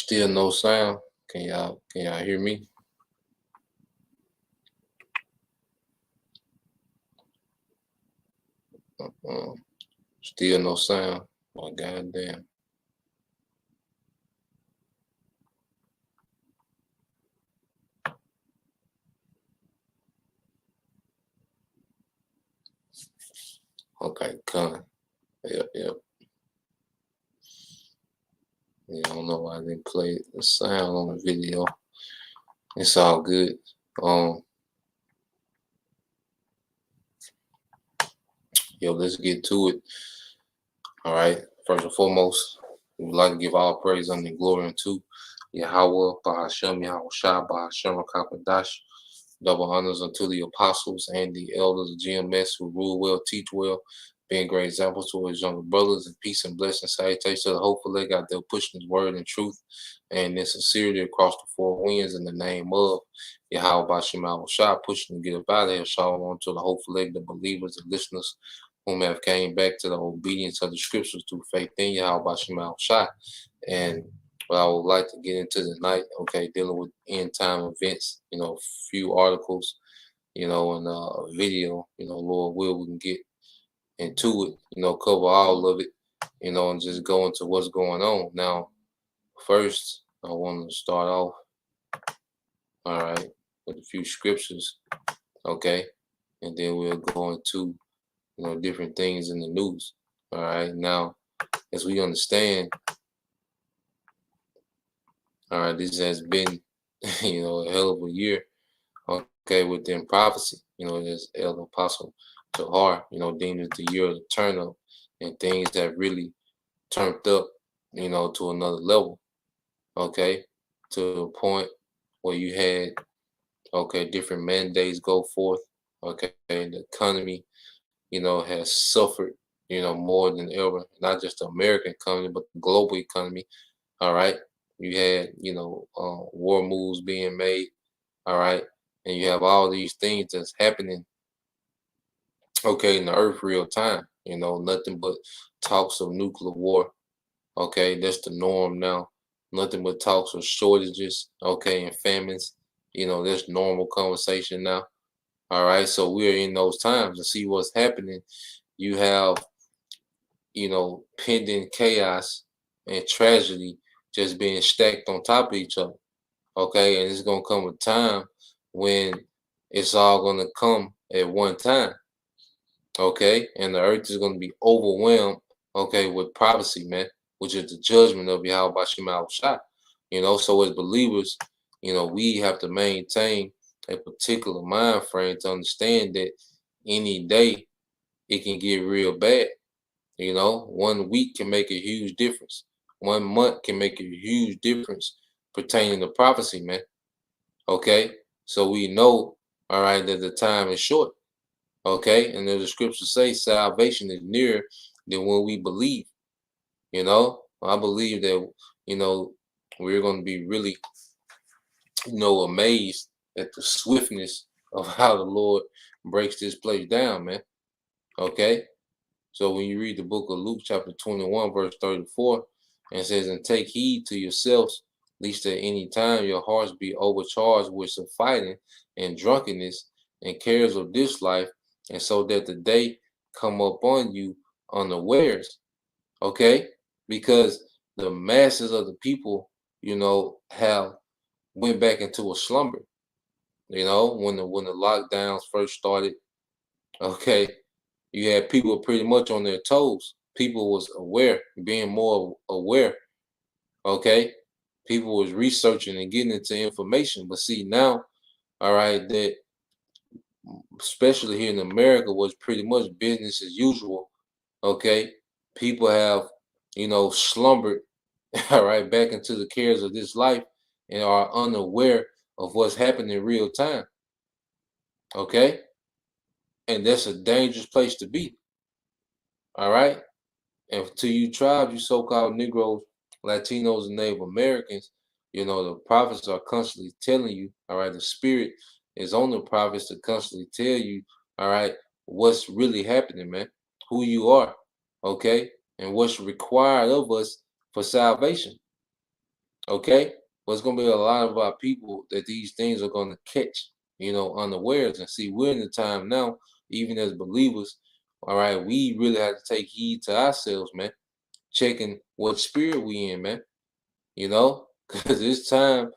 Still no sound. Can y'all hear me? Uh, Still no sound. Oh goddamn. Okay, con. Yep. Yeah, I don't know why I didn't play the sound on the video. It's all good. Um, let's get to it. All right. First and foremost, we would like to give all praise and glory unto Yahweh, Bahashem, Yahweh Shah, Bahashem, Rakapadash. Double honors unto the apostles and the elders of GMS who rule well, teach well, being great examples to his younger brothers, and peace and blessing salutations to the hopeful leg out there pushing his word and truth and in sincerity across the four winds in the name of Yahweh Bashim Shah, pushing to get up out of here. Shalom to the hopeful leg, the believers, the listeners whom have came back to the obedience of the scriptures through faith in Yahweh Bashim Shah. And what I would like to get into tonight, okay, dealing with end time events, few articles, and a video, Lord will, we can get into it, cover all of it, and just go into what's going on. Now, first, I want to start off, all right, with a few scriptures, okay, and then we'll go into, different things in the news, all right. Now, as we understand, all right, this has been, a hell of a year, okay, within prophecy, there's El Apostle Tahar, deemed it the year of the turn up, and things that really turned up, to another level, okay, to the point where you had, okay, different mandates go forth, okay, and the economy, has suffered, more than ever, not just the American economy, but the global economy, all right. You had, war moves being made, all right, and you have all these things that's happening, okay, in the earth real time, nothing but talks of nuclear war, okay, that's the norm now. Nothing but talks of shortages, okay, and famines, that's normal conversation now. All right, so we're in those times to see what's happening. You have, pending chaos and tragedy just being stacked on top of each other. Okay, and it's gonna come a time when it's all gonna come at one time. Okay, and the earth is gonna be overwhelmed. Okay, with prophecy, man, which is the judgment of Yahweh Bashim Shah. So as believers, we have to maintain a particular mind frame to understand that any day it can get real bad. 1 week can make a huge difference. 1 month can make a huge difference pertaining to prophecy, man. Okay, so we know, all right, that the time is short. Okay, and the scriptures say salvation is nearer than when we believe. I believe that we're going to be really amazed at the swiftness of how the Lord breaks this place down, man. Okay, so when you read the book of Luke chapter 21 verse 34, and it says, and take heed to yourselves, lest at any time your hearts be overcharged with some fighting and drunkenness and cares of this life, and so that the day come upon you unawares. Okay, because the masses of the people, have went back into a slumber. When the lockdowns first started, okay, you had people pretty much on their toes. People was aware, being more aware. Okay, people was researching and getting into information. But see now, all right, that especially here in America was pretty much business as usual. Okay, people have slumbered, all right, back into the cares of this life and are unaware of what's happening in real time. Okay, and that's a dangerous place to be. All right. And to you tribes, you so-called Negroes, Latinos, and Native Americans, the prophets are constantly telling you, all right, the spirit is on the prophets to constantly tell you, all right, what's really happening, man, who you are, okay, and what's required of us for salvation. Okay, but it's gonna be a lot of our people that these things are gonna catch, unawares. And see, we're in the time now, even as believers. All right, we really have to take heed to ourselves, man. Checking what spirit we in, man. Because it's time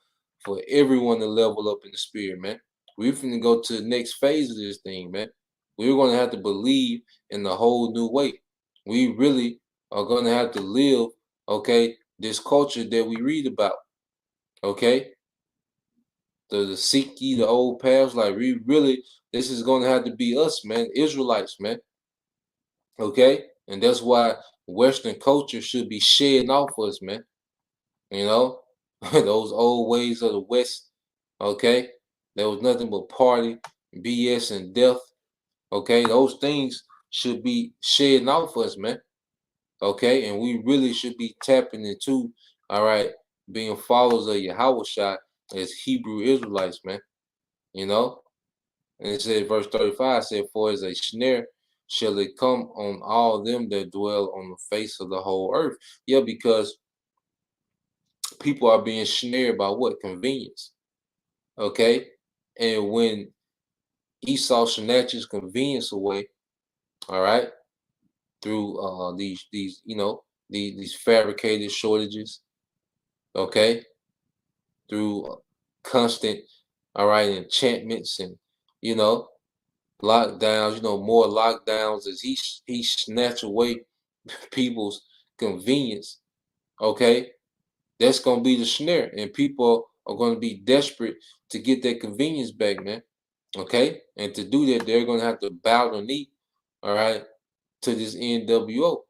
for everyone to level up in the spirit, man. We're finna go to the next phase of this thing, man. We're gonna have to believe in the whole new way. We really are gonna have to live, okay, this culture that we read about, okay? The seek ye the old paths, like we really, this is gonna have to be us, man, Israelites, man, okay? And that's why Western culture should be shedding off us, man. You know, those old ways of the West. Okay, there was nothing but party, BS, and death. Okay, those things should be shedding off us, man. Okay, and we really should be tapping into, all right, being followers of Yahweh Shai as Hebrew Israelites, man. You know, and it said, verse 35 said, "For as a snare shall it come on all them that dwell on the face of the whole earth." Yeah, because people are being snared by what? Convenience. Okay. And when Esau snatches convenience away, all right, through these these fabricated shortages, okay, through constant, all right, enchantments and you know lockdowns, more lockdowns as he snatch away people's convenience, okay, that's gonna be the snare, and people are gonna be desperate to get their convenience back, man. Okay, and to do that, they're gonna have to bow the knee, all right, to this NWO,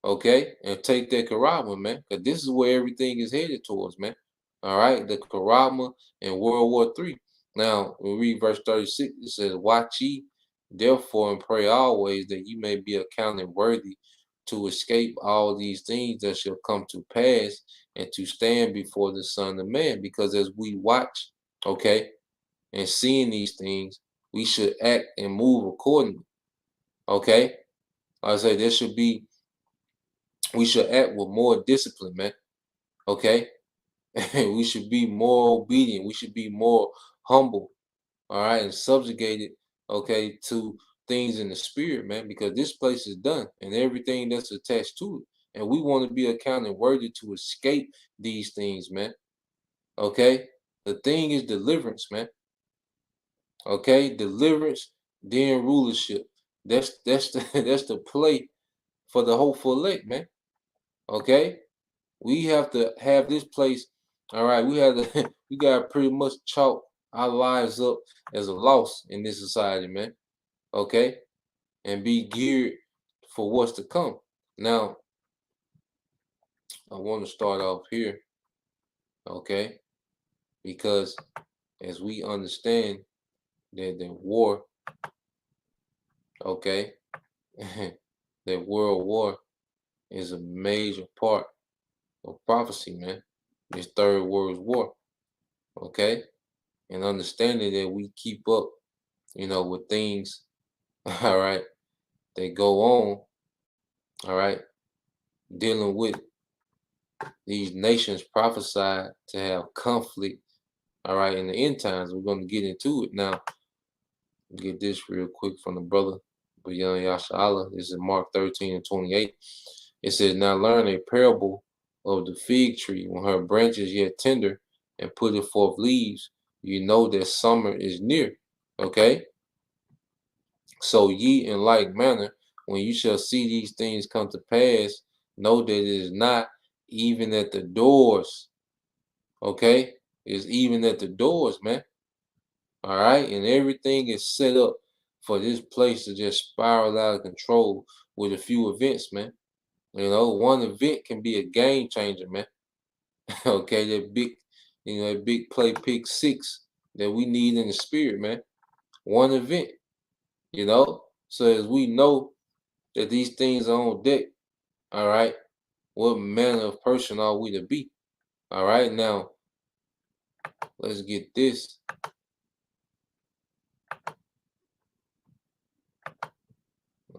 okay, and take their Karama, man, because this is where everything is headed towards, man. All right, the Karama in World War III. Now, we read verse 36, it says, "Watch ye, therefore, and pray always that you may be accounted worthy to escape all these things that shall come to pass and to stand before the Son of Man." Because as we watch, okay, and seeing these things, we should act and move accordingly. Okay, I say there should be, we should act with more discipline, man. Okay, we should be more obedient. We should be more humble. All right, and subjugated. Okay, to things in the spirit, man, because this place is done and everything that's attached to it, and we want to be accounted worthy to escape these things, man. Okay, the thing is deliverance, man. Okay, deliverance, then rulership. That's the that's the play for the hopeful elect, man. Okay, we have to have this place. All right, we have to we gotta pretty much chalk our lives up as a loss in this society, man. Okay, and be geared for what's to come. Now, I want to start off here, okay, because as we understand that the war, okay, that world war is a major part of prophecy, man. This third world war, okay? And understanding that we keep up, with things, all right, that go on, all right, dealing with these nations prophesied to have conflict, all right, in the end times. We're going to get into it now. Get this real quick from the brother, Bayan Yashala. This is Mark 13 and 28. It says, "Now learn a parable of the fig tree. When her branch is yet tender and putteth forth leaves, you know that summer is near." Okay? "So ye in like manner, when you shall see these things come to pass, know that it is not even at the doors." Okay? It's even at the doors, man. All right. And everything is set up for this place to just spiral out of control with a few events, man. One event can be a game changer, man. Okay, that big play pick six that we need in the spirit, man. One event, you know. So as we know that these things are on deck, all right, what manner of person are we to be? All right, now let's get this.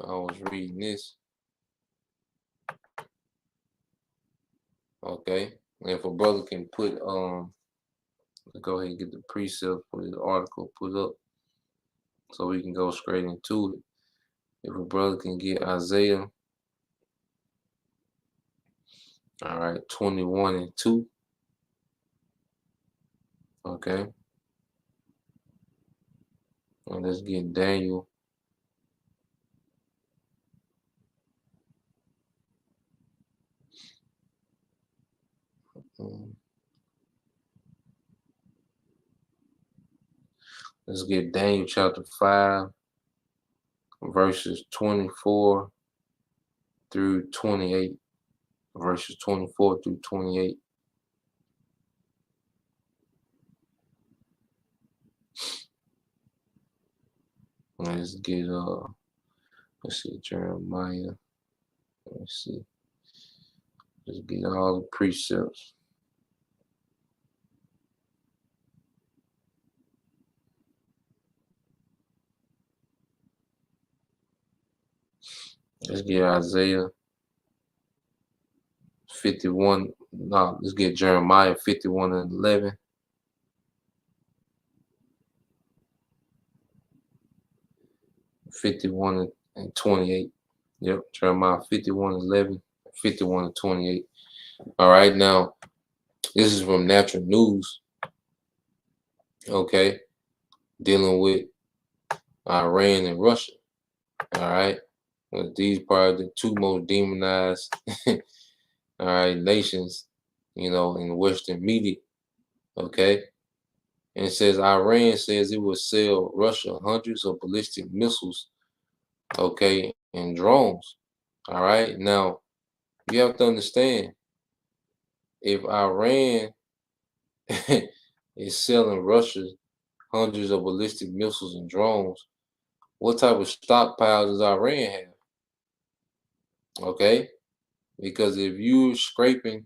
I was reading this. Okay. And if a brother can put go ahead and get the precept for the article put up so we can go straight into it. If a brother can get Isaiah, all right, 21:2. Okay. And let's get Daniel. Let's get Daniel chapter 5, verses 24 through 28. Verses 24 through 28. Let's get let's see, Jeremiah. Let's see. Let's get all the precepts. Let's get Isaiah 51. No, let's get Jeremiah 51:11. '51 and 28. Yep, Jeremiah 51:11, 51:28. All right, now this is from Natural News. Okay, dealing with Iran and Russia. All right, well, these probably the two most demonized, all right, nations, in the Western media. Okay, and it says Iran says it will sell Russia hundreds of ballistic missiles. Okay, and drones. All right, now you have to understand if Iran is selling Russia hundreds of ballistic missiles and drones, what type of stockpile does Iran have? Okay, because if you're scraping,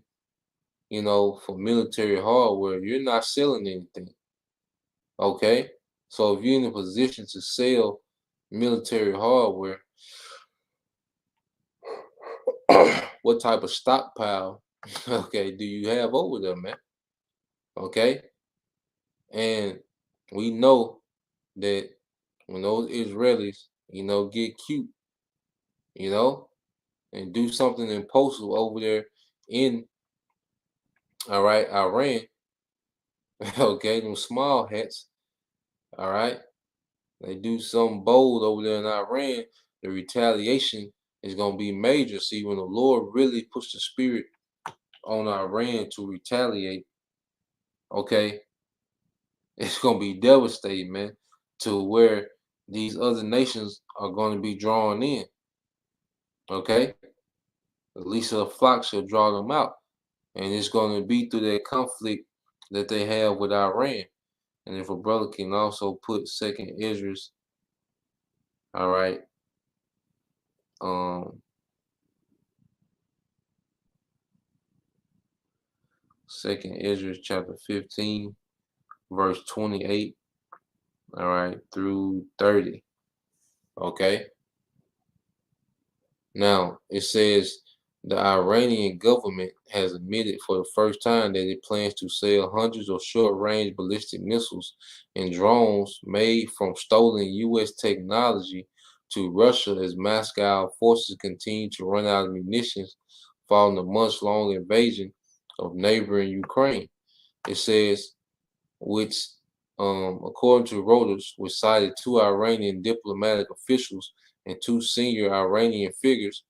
for military hardware, you're not selling anything. Okay, so if you're in a position to sell military hardware, what type of stockpile, okay, do you have over there, man? Okay, and we know that when those Israelis, get cute, you know, and do something impulsive over there in, all right, Iran, okay, them small hats, all right, they do something bold over there in Iran, the retaliation is going to be major. See, when the Lord really puts the spirit on Iran to retaliate, okay, it's going to be devastating, man, to where these other nations are going to be drawn in, okay? At least a flock shall draw them out. And it's going to be through that conflict that they have with Iran. And if a brother can also put Second Esdras, all right, Second Esdras chapter 15, verse 28, all right, through 30. Okay. Now it says the Iranian government has admitted for the first time that it plans to sell hundreds of short-range ballistic missiles and drones made from stolen U.S. technology to Russia as Moscow forces continue to run out of munitions following a months-long invasion of neighboring Ukraine. It says, which, according to Reuters, which cited two Iranian diplomatic officials and two senior Iranian figures,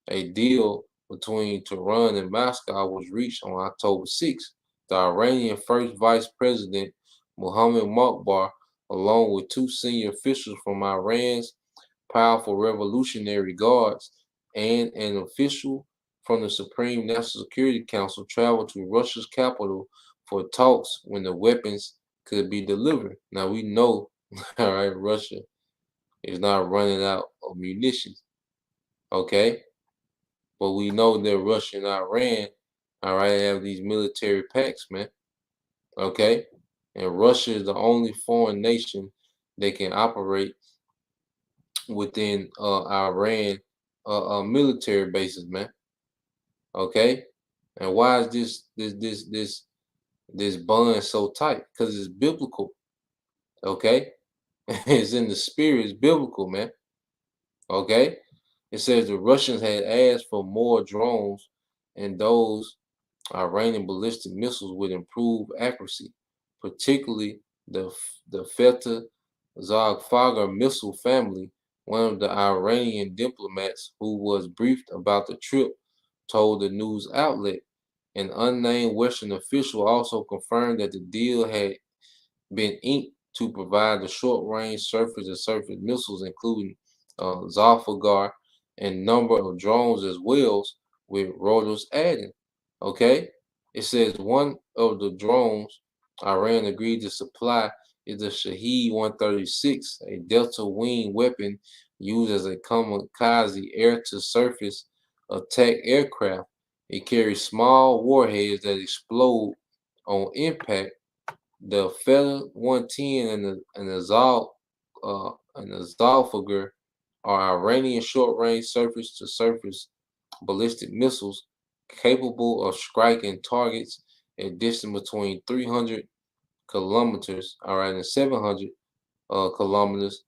a deal between Tehran and Moscow was reached on October 6th. The Iranian first vice president, Mohammad Mokhbar, along with two senior officials from Iran's powerful Revolutionary Guards and an official from the Supreme National Security Council, traveled to Russia's capital for talks when the weapons could be delivered. Now we know, all right, Russia is not running out of munitions, okay? But we know that Russia and Iran, all right, have these military pacts, man, okay? And Russia is the only foreign nation that can operate within Iran military bases, man, okay? And why is this bond so tight? Because it's biblical. Okay, it's in the spirit. It's biblical, man. Okay, it says the Russians had asked for more drones, and those Iranian ballistic missiles with improved accuracy, particularly the Feta Zagfagar missile family. One of the Iranian diplomats who was briefed about the trip told the news outlet. An unnamed Western official also confirmed that the deal had been inked to provide the short-range surface-to-surface missiles, including Zalfagar and number of drones as well, with Reuters adding. Okay, it says one of the drones Iran agreed to supply is the Shahed 136, a Delta Wing weapon used as a kamikaze air-to-surface attack aircraft. It carries small warheads that explode on impact. The Feather 110 and the Zalfagar are Iranian short-range surface-to-surface ballistic missiles capable of striking targets at distance between 300 kilometers, all right, and 700 kilometers,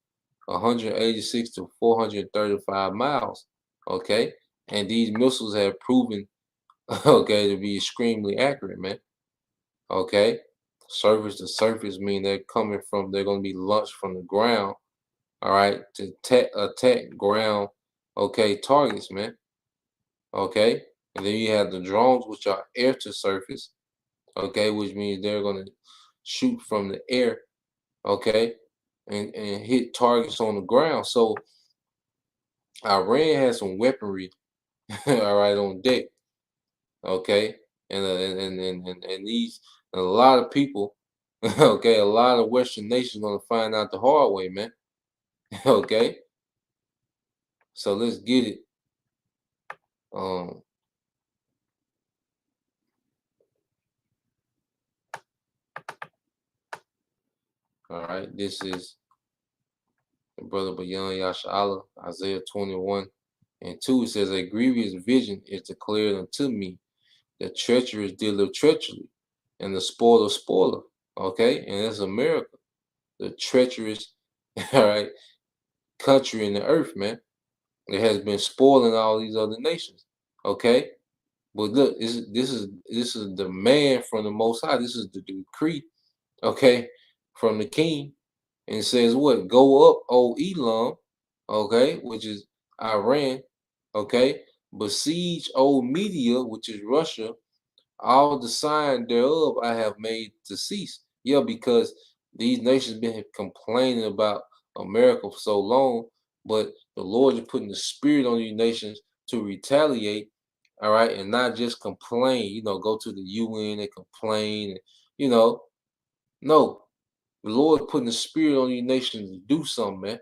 186 to 435 miles. Okay, and these missiles have proven okay to be extremely accurate, man. Okay, surface to surface mean they're going to be launched from the ground, all right, to attack ground, okay, targets, man. Okay, and then you have the drones, which are air to surface, okay, which means they're going to shoot from the air, okay, and hit targets on the ground. So Iran has some weaponry, all right, on deck, okay, and these and a lot of people, okay, a lot of Western nations gonna find out the hard way, man. Okay, so let's get it. Um, all right, this is the brother Bayan Yasha'Allah, Isaiah 21:2. It says, "A grievous vision is declared unto me, the treacherous deal of treachery, and the spoiler. Okay, and that's America, the treacherous, all right, country in the earth, man. It has been spoiling all these other nations. Okay, but look, this is a demand from the Most High. This is the decree, okay, from the King, and it says what? Go up, O Elam, okay, which is Iran, okay. Besiege, O Media, which is Russia. All the sign thereof I have made to cease. Yeah, because these nations been complaining about America for so long, but the Lord is putting the spirit on these nations to retaliate, all right, and not just complain, go to the UN and complain, and, you know, no, the Lord putting the spirit on these nations to do something, man,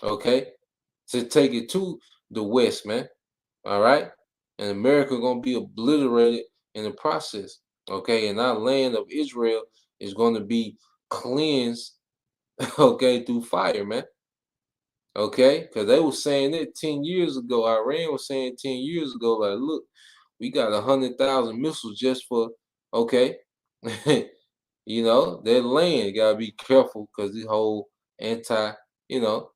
okay, to take it to the West, man. All right, and America gonna be obliterated in the process. Okay, and our land of Israel is going to be cleansed. Okay, through fire, man. Okay, because they were saying it 10 years ago. Iran was saying 10 years ago, like, look, we got 100,000 missiles just for okay. Their land gotta be careful because the whole anti, you know,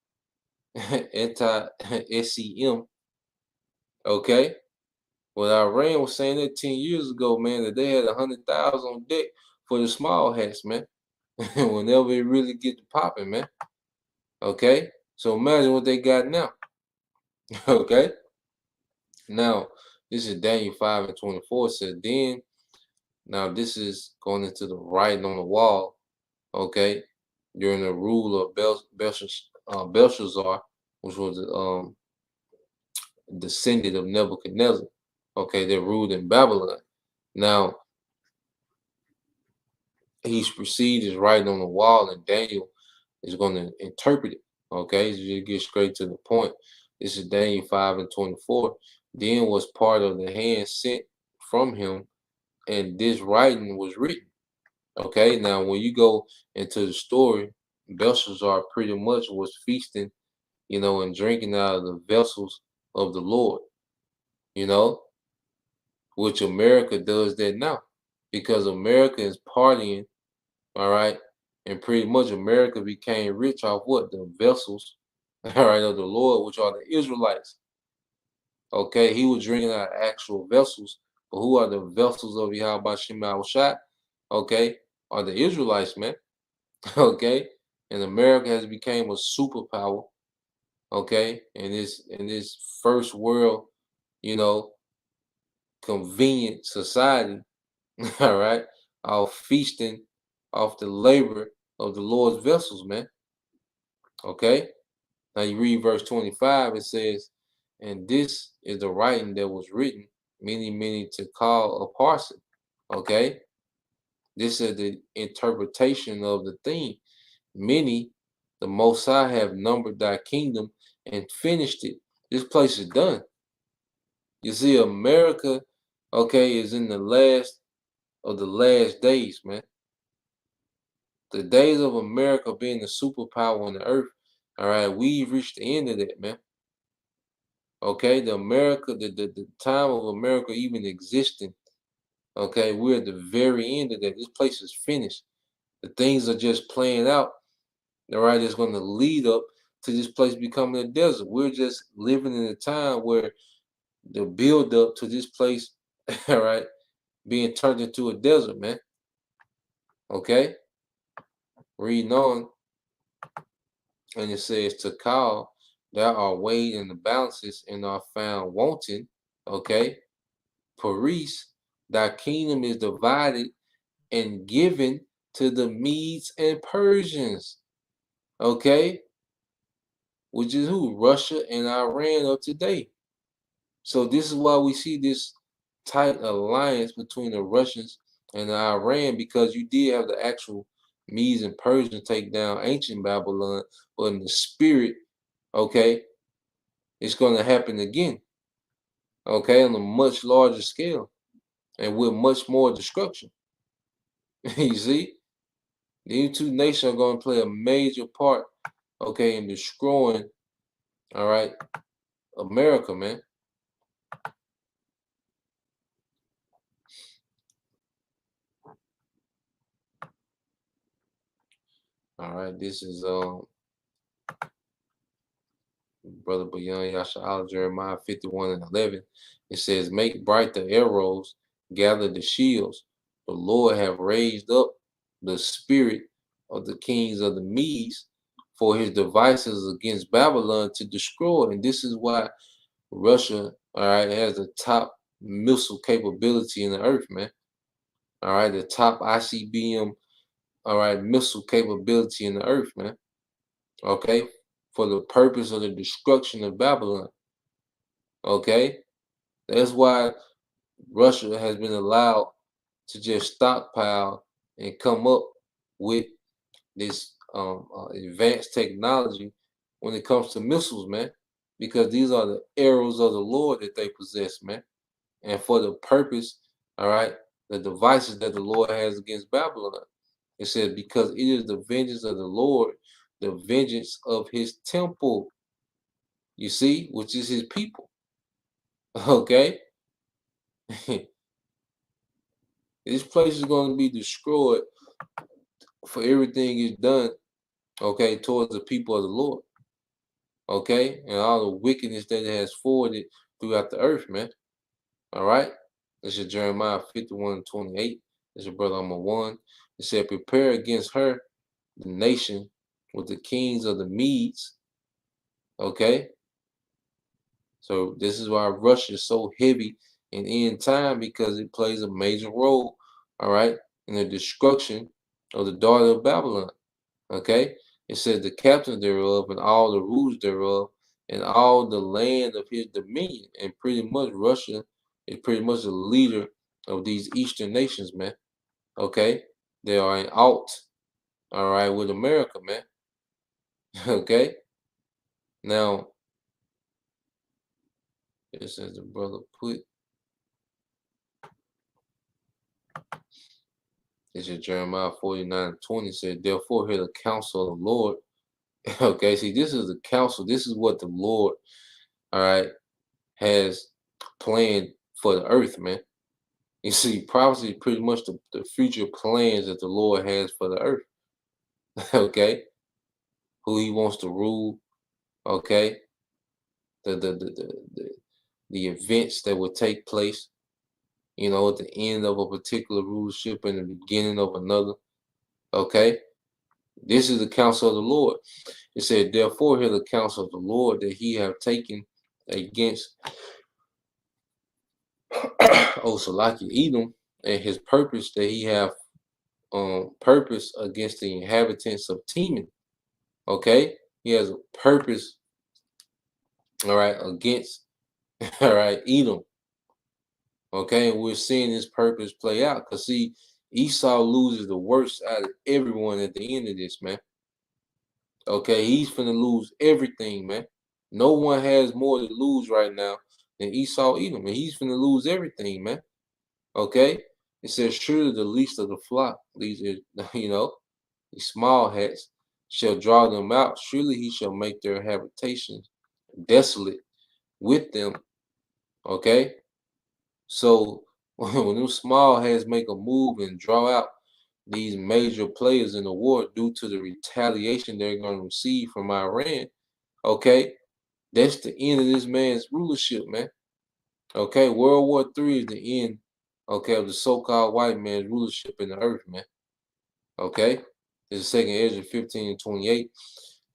anti SEM. Okay. Well, Iran was saying that 10 years ago, man, that they had 100,000 on deck for the small hats, man. Whenever it really get to popping, man. Okay? So imagine what they got now. Okay? Now, this is Daniel 5:24. It says, then, now this is going into the writing on the wall, okay, during the rule of Belshazzar, which was descendant of Nebuchadnezzar. Okay, they ruled in Babylon. Now, he's proceeded is writing on the wall, and Daniel is going to interpret it. Okay, so you get straight to the point. This is Daniel 5:24. Then was part of the hand sent from him, and this writing was written. Okay, now when you go into the story, Belshazzar pretty much was feasting, and drinking out of the vessels of the Lord, you know, which America does that now, because America is partying, all right, and pretty much America became rich off what? The vessels, all right, of the Lord, which are the Israelites. Okay, he was drinking out of actual vessels, but who are the vessels of Yahweh Shema Shai? Okay, are the Israelites, man. Okay, and America has become a superpower. Okay, in this first world, you know, convenient society. All right, all feasting off the labor of the Lord's vessels, man. Okay, now you read verse 25. It says, "And this is the writing that was written, many, many to call a parson." Okay, this is the interpretation of the theme. Many, the Most High have numbered thy kingdom and finished it. This place is done. You see, America, okay, is in the last of the last days, man. The days of America being the superpower on the earth, all right, we've reached the end of that, man. Okay, the time of America even existing, okay, we're at the very end of that. This place is finished. The things are just playing out, all right, it's going to lead up to this place becoming a desert. We're just living in a time where the build up to this place, all right, being turned into a desert, man. Okay, reading on, and it says, "To call, thou art weighed in the balances and are found wanting." Okay, Paris, thy kingdom is divided and given to the Medes and Persians. Okay, which is who? Russia and Iran of today. So this is why we see this tight alliance between the Russians and the Iran, because you did have the actual Medes and Persians take down ancient Babylon, but in the spirit, okay, it's going to happen again, okay, on a much larger scale and with much more destruction. You see, these two nations are going to play a major part, okay, in destroying, all right, America, man. All right, this is Brother Bayan Yasha'al, Jeremiah 51 and 11. It says, "Make bright the arrows, gather the shields. The Lord have raised up the spirit of the kings of the Medes for his devices against Babylon to destroy." And this is why Russia, all right, has the top missile capability in the earth, man. All right, the top ICBM, all right, missile capability in the earth, man. Okay, for the purpose of the destruction of Babylon. Okay, that's why Russia has been allowed to just stockpile and come up with this advanced technology when it comes to missiles, man, because these are the arrows of the Lord that they possess, man, and for the purpose, all right, the devices that the Lord has against Babylon. It says, "Because it is the vengeance of the Lord, the vengeance of his temple," you see, which is his people. Okay. This place is going to be destroyed for everything is done, okay, towards the people of the Lord, okay, and all the wickedness that it has forwarded throughout the earth, man. All right, this is Jeremiah 51 and 28. This is brother number one. It said, "Prepare against her, the nation, with the kings of the Medes." Okay, so this is why Russia is so heavy in end time, because it plays a major role, all right, in the destruction of the daughter of Babylon. Okay, it says, "The captains thereof and all the rulers thereof and all the land of his dominion." And pretty much Russia is pretty much the leader of these eastern nations, man. Okay, they are in alt, all right, with America, man. Okay, now it says the brother put, this is Jeremiah 49 and 20 said, "Therefore hear the counsel of the Lord." Okay, see, this is the counsel. This is what the Lord, all right, has planned for the earth, man. You see, prophecy is pretty much the future plans that the Lord has for the earth. Okay, who He wants to rule. Okay, the the the the the, the events that will take place. You know, at the end of a particular rulership and the beginning of another. Okay, this is the counsel of the Lord. It said, therefore, hear the counsel of the Lord that He have taken against Salaki Edom, and His purpose that He have purpose against the inhabitants of Teman. Okay, He has a purpose, all right, against all right Edom. Okay, and we're seeing this purpose play out because see, Esau loses the worst out of everyone at the end of this, man. Okay, he's finna lose everything, man. No one has more to lose right now than Esau Edom, and he's finna lose everything, man. Okay, it says, surely the least of the flock, these you know, these small hats, shall draw them out. Surely he shall make their habitations desolate with them. Okay, so when them small hats make a move and draw out these major players in the war due to the retaliation they're going to receive from Iran, okay, that's the end of this man's rulership, man. Okay, World War III is the end, okay, of the so-called white man's rulership in the earth, man. Okay, this is Second Ezra 15 and 28.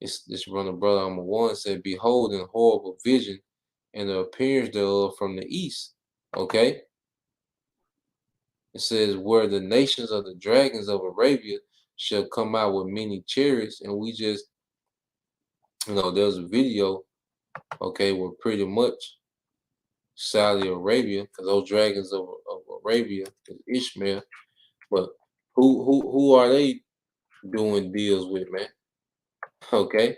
This running brother number 1 said, behold, in horrible vision, and the appearance thereof from the east. Okay, it says, where the nations of the dragons of Arabia shall come out with many chariots. And we just, there's a video, okay, where pretty much Saudi Arabia, because those dragons of Arabia is Ishmael, but who are they doing deals with, man? Okay,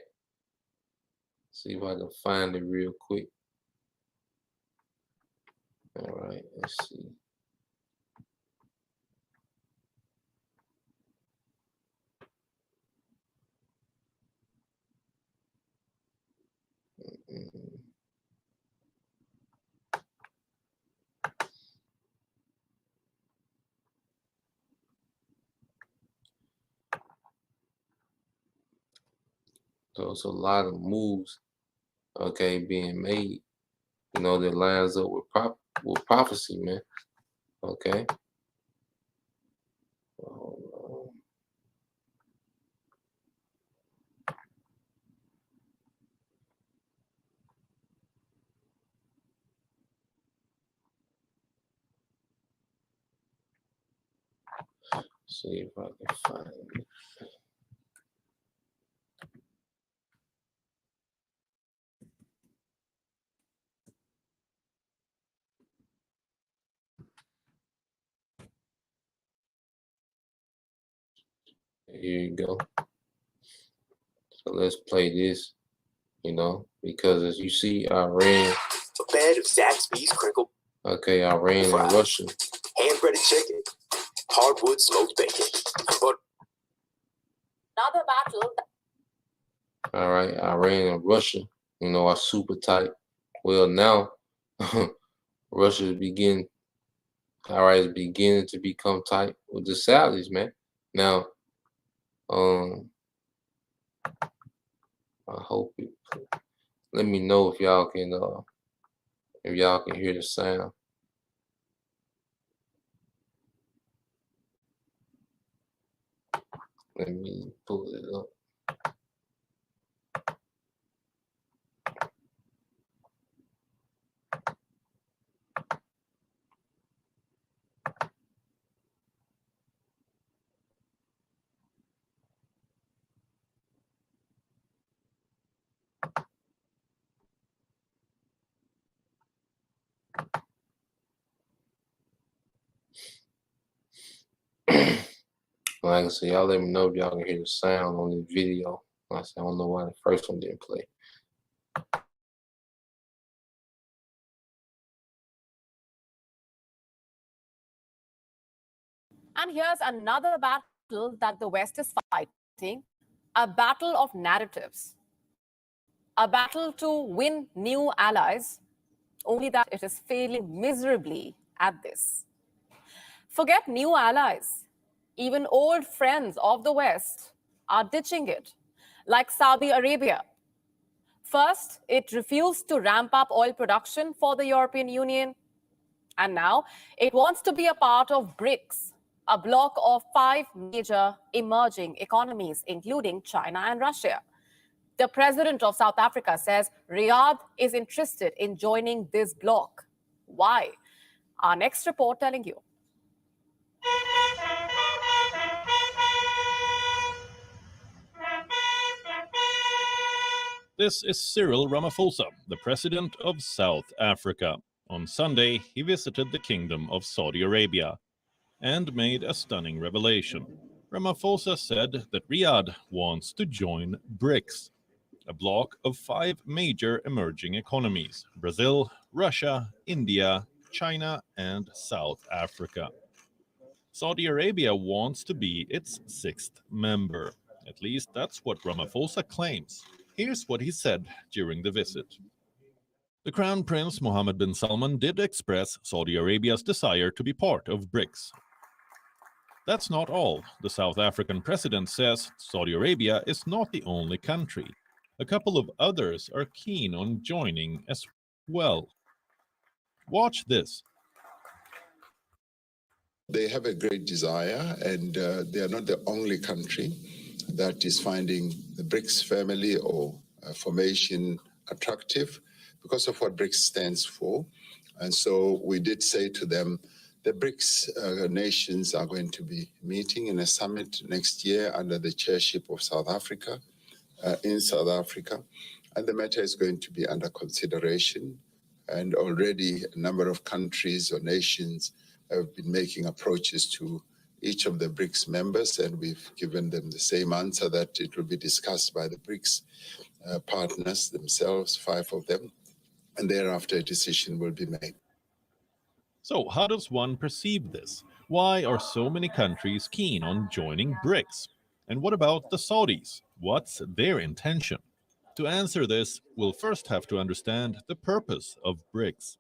see if I can find it real quick. All right, let's see. So it's a lot of moves, okay, being made, that lines up with prophecy, man. Okay. See if I can find it. Here you go. So let's play this, because as you see, Iran. A bed of Zaxby's crinkle. Okay, Iran and Russia. Hand-breaded chicken. Hardwood smoked bacon. But another battle. All right, Iran and Russia, are super tight. Well, now Russia is beginning to become tight with the Saudis, man. Now, I hope it. Let me know if y'all can hear the sound. Let me pull it up. Like I said, y'all let me know if y'all can hear the sound on the video. Like I said, I don't know why the first one didn't play. And here's another battle that the West is fighting, a battle of narratives, a battle to win new allies, only that it is failing miserably at this. Forget new allies. Even old friends of the West are ditching it, like Saudi Arabia. First, it refused to ramp up oil production for the European Union. And now it wants to be a part of BRICS, a bloc of 5 major emerging economies, including China and Russia. The president of South Africa says Riyadh is interested in joining this bloc. Why? Our next report telling you. This is Cyril Ramaphosa, the president of South Africa. On Sunday, he visited the Kingdom of Saudi Arabia and made a stunning revelation. Ramaphosa said that Riyadh wants to join BRICS, a bloc of 5 major emerging economies: Brazil, Russia, India, China, and South Africa. Saudi Arabia wants to be its 6th member. At least that's what Ramaphosa claims. Here's what he said during the visit. The Crown Prince Mohammed bin Salman did express Saudi Arabia's desire to be part of BRICS. That's not all. The South African president says Saudi Arabia is not the only country. A couple of others are keen on joining as well. Watch this. They have a great desire, and they are not the only country that is finding the BRICS family or formation attractive because of what BRICS stands for. And so we did say to them, the BRICS nations are going to be meeting in a summit next year under the chairship of South Africa, in South Africa. And the matter is going to be under consideration. And already a number of countries or nations have been making approaches to each of the BRICS members, and we've given them the same answer, that it will be discussed by the BRICS partners themselves, 5 of them, and thereafter a decision will be made. So how does one perceive this? Why are so many countries keen on joining BRICS? And what about the Saudis? What's their intention? To answer this, we'll first have to understand the purpose of BRICS.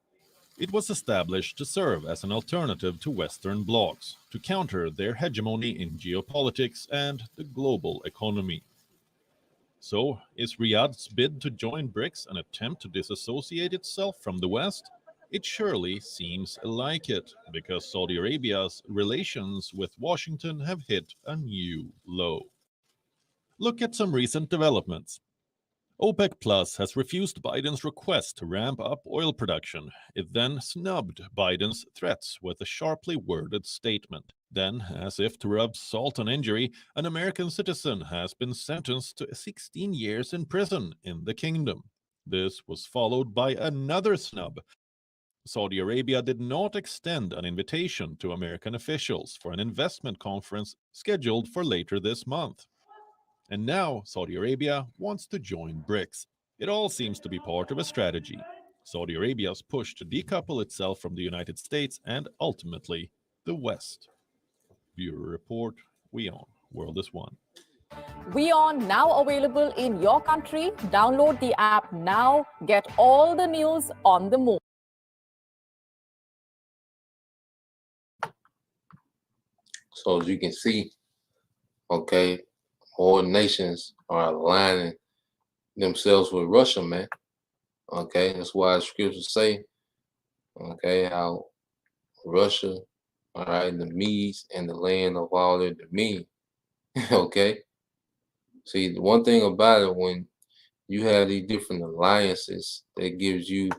It was established to serve as an alternative to Western blocs, to counter their hegemony in geopolitics and the global economy. So, is Riyadh's bid to join BRICS an attempt to disassociate itself from the West? It surely seems like it, because Saudi Arabia's relations with Washington have hit a new low. Look at some recent developments. OPEC Plus has refused Biden's request to ramp up oil production. It then snubbed Biden's threats with a sharply worded statement. Then, as if to rub salt on injury, an American citizen has been sentenced to 16 years in prison in the kingdom. This was followed by another snub. Saudi Arabia did not extend an invitation to American officials for an investment conference scheduled for later this month. And now Saudi Arabia wants to join BRICS. It all seems to be part of a strategy. Saudi Arabia's push to decouple itself from the United States and ultimately the West. Bureau Report, WION, World is One. WION now available in your country. Download the app now. Get all the news on the move. So as you can see, okay, more nations are aligning themselves with Russia, man. Okay, that's why the scriptures say, okay, how Russia, all right, the Medes and the land of all their dominion. Okay. See, the one thing about it, when you have these different alliances, that gives you,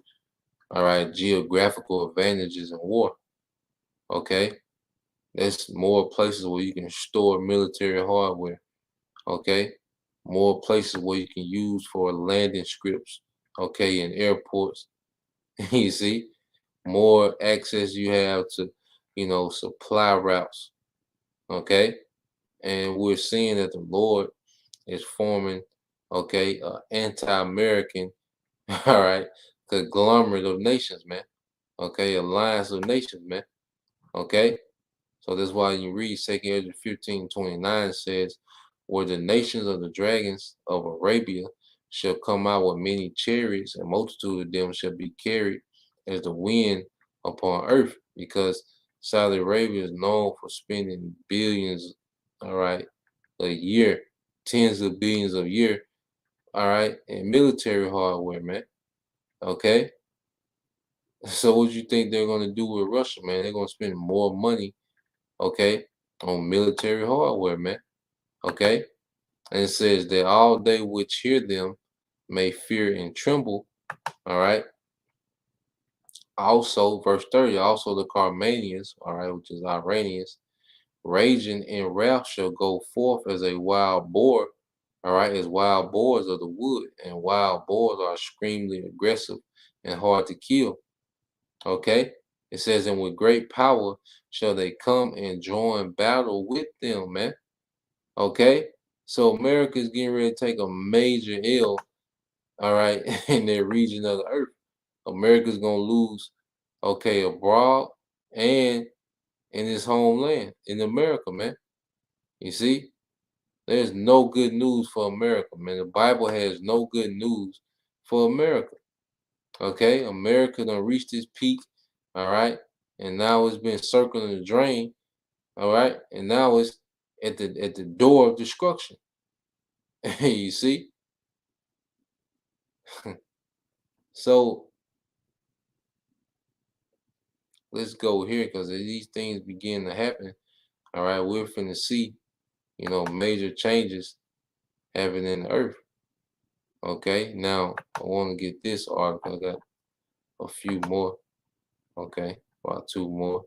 all right, geographical advantages in war. Okay. There's more places where you can store military hardware. Okay. More places where you can use for landing scripts. Okay. In airports. You see, more access you have to, you know, supply routes. Okay. And we're seeing that the Lord is forming, okay, anti-American, all right, conglomerate of nations, man. Okay, alliance of nations, man. Okay. So that's why you read 2 Ezra 15:29 says, where the nations of the dragons of Arabia shall come out with many chariots, and multitude of them shall be carried as the wind upon earth, because Saudi Arabia is known for spending billions, all right, a year, tens of billions a year, all right, in military hardware, man. Okay. So what you think they're gonna do with Russia, man? They're gonna spend more money, okay, on military hardware, man. Okay. And it says that all they which hear them may fear and tremble. All right. Also, verse 30, also the Carmanians, all right, which is Iranians, raging in wrath shall go forth as a wild boar, all right, as wild boars of the wood, and wild boars are extremely aggressive and hard to kill. Okay, it says, and with great power shall they come and join battle with them, man. Okay, so America is getting ready to take a major L, all right, in their region of the earth. America's gonna lose, okay, abroad and in his homeland, in America, man. You see, there's no good news for America, man. The Bible has no good news for America. Okay, America done reached its peak, all right, and now it's been circling the drain, all right, and now it's at the door of destruction. You see, so let's go here because as these things begin to happen, all right, we're finna see, major changes happening in the earth. Okay, now I want to get this article. I got a few more. Okay, about two more.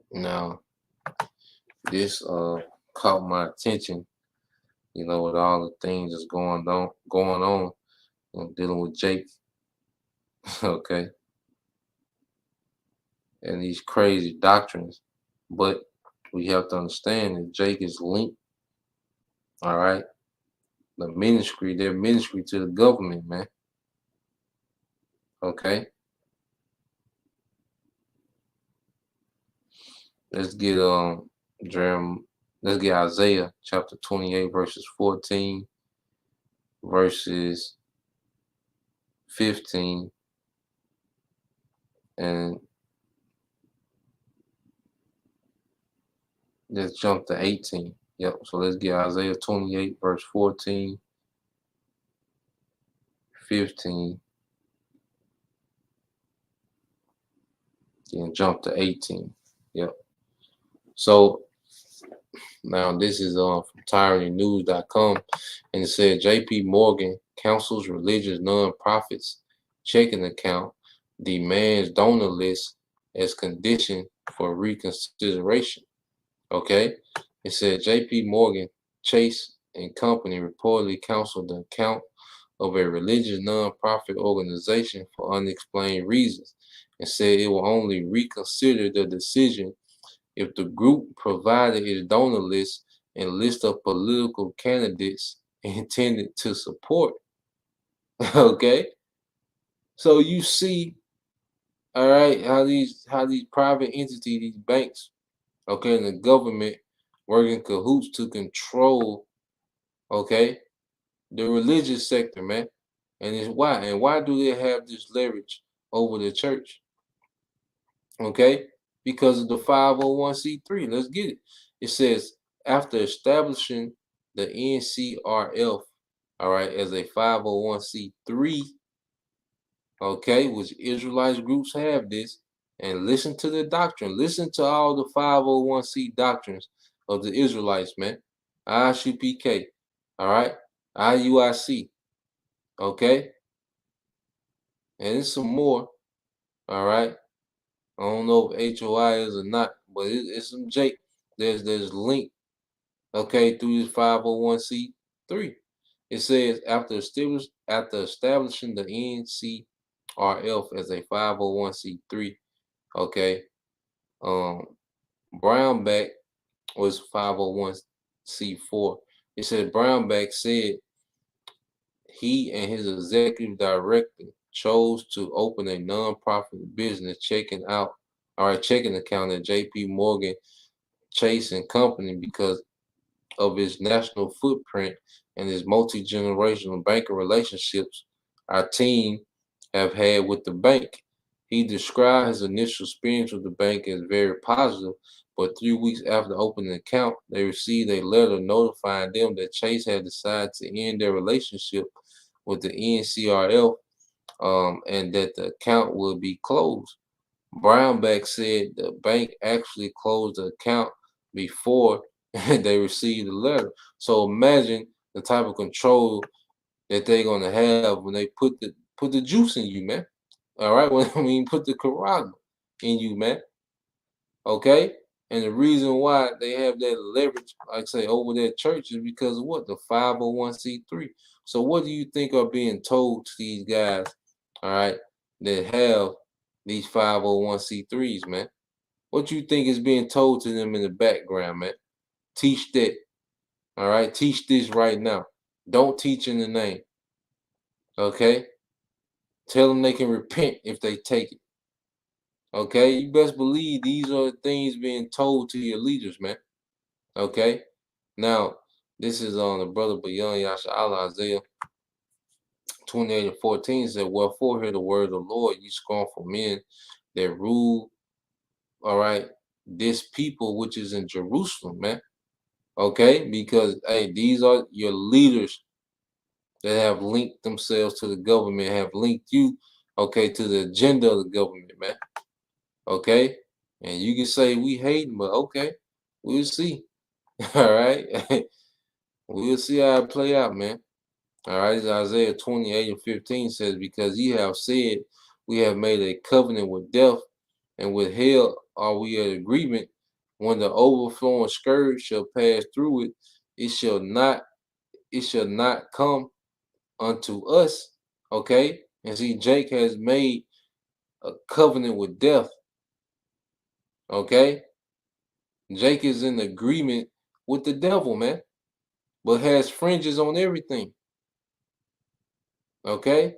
Now, this caught my attention, with all the things that's going on, dealing with Jake, okay, and these crazy doctrines. But we have to understand that Jake is linked, all right, their ministry to the government, man. Okay. Let's get let's get Isaiah chapter 28 verses 14 verses 15 and let's jump to 18. Yep, so let's get Isaiah 28 verse 14, 15, and jump to 18. Yep. So now this is from tyrannynews.com, and it said JP Morgan counsels religious nonprofits checking account demands donor list as condition for reconsideration. Okay, it said JP Morgan Chase and Company reportedly counseled the account of a religious nonprofit organization for unexplained reasons and said it will only reconsider the decision if the group provided its donor list and list of political candidates intended to support. Okay, so you see, all right, how these private entities, these banks, okay, and the government work in cahoots to control, okay, the religious sector, man. And it's why. And why do they have this leverage over the church? Okay, because of the 501c3. Let's get it. It says after establishing the NCRF, all right, as a 501c3, okay, which Israelite groups have this, and listen to the doctrine. Listen to all the 501c doctrines of the Israelites, man. ISUPK, all right, IUIC, okay, and there's some more, all right. I don't know if HOI is or not, but it's some Jake. There's link, okay, through this 501c3. It says after establishing the NCRF as a 501c3, okay, Brownback was 501c4. It said Brownback said he and his executive director chose to open a nonprofit business checking account at JP Morgan Chase and Company because of its national footprint and its multi-generational banking relationships our team have had with the bank. He described his initial experience with the bank as very positive, but 3 weeks after opening an account, they received a letter notifying them that Chase had decided to end their relationship with the NCRF and that the account would be closed. Brownback said the bank actually closed the account before they received the letter. So imagine the type of control that they're gonna have when they put the juice in you, man. All right, when you put the Corona in you, man. Okay, and the reason why they have that leverage, like I say, over that church is because of what? The 501c3. So what do you think are being told to these guys, all right, that have these 501c3s, man? What you think is being told to them in the background, man? Teach that. All right, teach this right now. Don't teach in the name. Okay? Tell them they can repent if they take it. Okay? You best believe these are the things being told to your leaders, man. Okay? Now, this is on the brother Bayan Yasha Allah Isaiah 28:14 said, wherefore hear the word of the Lord, you scornful men that rule, all right, this people which is in Jerusalem, man. Okay? Because, hey, these are your leaders that have linked themselves to the government, have linked you, okay, to the agenda of the government, man. Okay? And you can say we hate them, but okay, we'll see. All right? We'll see how it play out, man. All right, Isaiah 28:15 says, because ye have said, we have made a covenant with death, and with hell are we at agreement. When the overflowing scourge shall pass through it, it shall not come unto us. Okay? And see, Jake has made a covenant with death. Okay? Jake is in agreement with the devil, man, but has fringes on everything. Okay?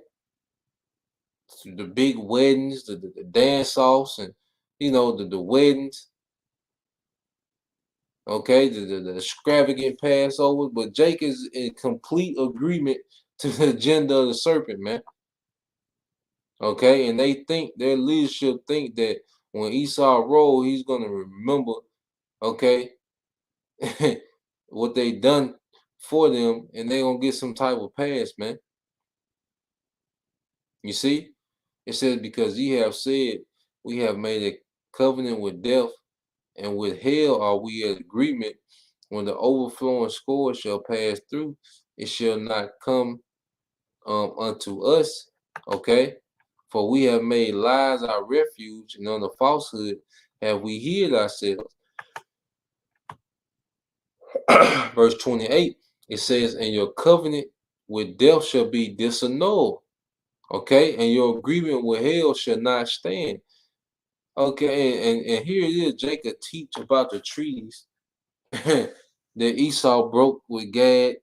So the big weddings, the dance offs, and the weddings. Okay, the extravagant Passover, but Jake is in complete agreement to the agenda of the serpent, man. Okay, and they think their leadership think that when Esau roll, he's gonna remember, okay, what they done for them, and they gonna get some type of pass, man. You see, it says because ye have said we have made a covenant with death, and with hell are we at agreement. When the overflowing score shall pass through, it shall not come unto us. Okay, for we have made lies our refuge, and under falsehood have we hid ourselves. Verse 28, it says, and your covenant with death shall be disannulled. Okay, and your agreement with hell shall not stand. Okay, and here it is, Jacob teach about the treaties that Esau broke with Gad,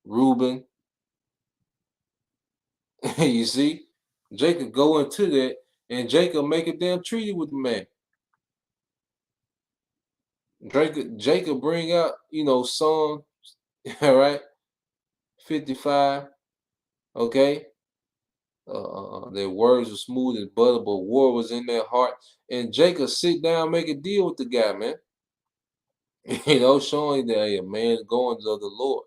Reuben. You see, Jacob go into that, and Jacob make a damn treaty with the man. Jacob bring out, Psalm, all right, 55, okay. Their words were smooth as butter, but war was in their heart. And Jacob sit down, make a deal with the guy, man. Showing that a man is going to the Lord.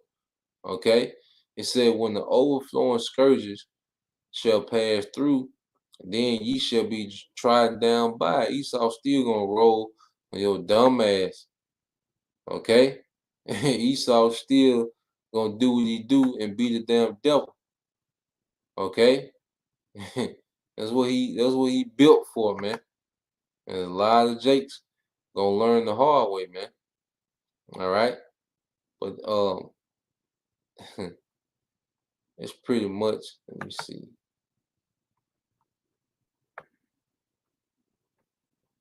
Okay. It said, when the overflowing scourges shall pass through, then ye shall be trodden down by. Esau still gonna roll on your dumb ass. Okay? Esau still gonna do what he do and be the damn devil. Okay? That's what he built for, man. And a lot of Jakes gonna learn the hard way, man. All right? But it's pretty much, let me see.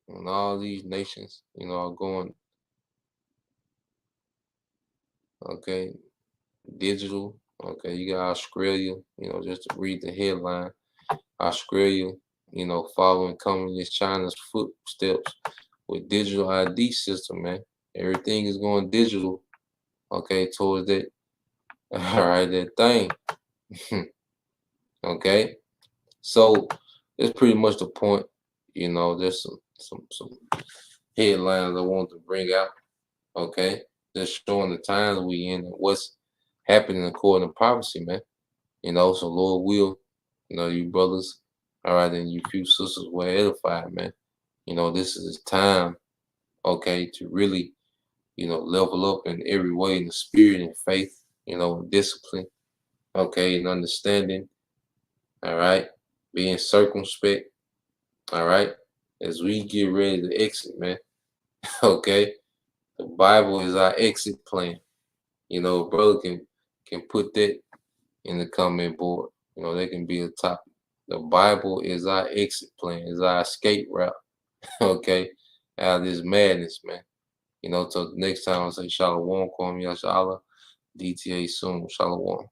And all these nations, are going, okay, digital. Okay, you got Australia, just to read the headline. Australia, following communist China's footsteps with digital ID system, man. Everything is going digital, okay, towards that, all right, that thing. Okay, so that's pretty much the point. You know, there's some headlines I want to bring out. Okay, just showing the times we in and what's happening according to prophecy, man. You know, so Lord will, you know, you brothers, all right, and you few sisters were edified, man. You know, this is time, okay, to really, you know, level up in every way in the spirit and faith, you know, and discipline, okay, and understanding, all right, being circumspect, all right, as we get ready to exit, man, okay. The Bible is our exit plan. You know, brother can put that in the comment board. You know, they can be a topic. The Bible is our exit plan, is our escape route. Okay, out of this madness, man. You know, till next time I say Shalom, call me Yashala, DTA soon, Shalom.